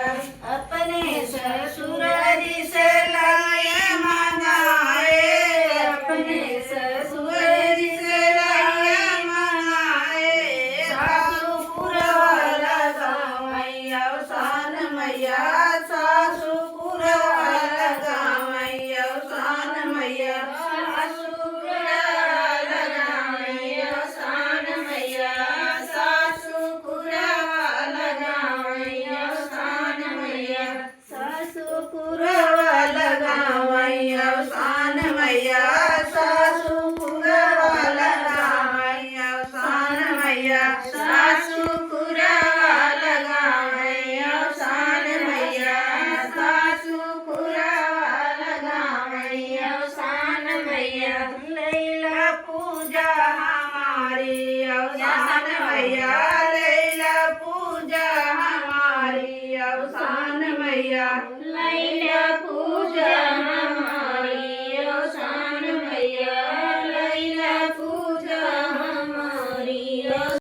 अपने ससुर जी से लाए मंगाए, अपने ससुर जी से लाए मंगाए। सासु पुरवा लगावैया सान मैया, सासु पुरवा लगावैया सान मैया, सासु पुरवा लगावैया सान मैया, सासु पुरवा लगावैया सान मैया, सासु पुरवा लगावैया सान मैया, सासु पुरवा लगावैया सान मैया, सासु पुरवा लगावैया सान मैया, सासु पुरवा लगावैया सान मैया। लैला पूजा हमारी अवसान मैया, लैला पूजा हमारी अवसान मैया, लैला पूजा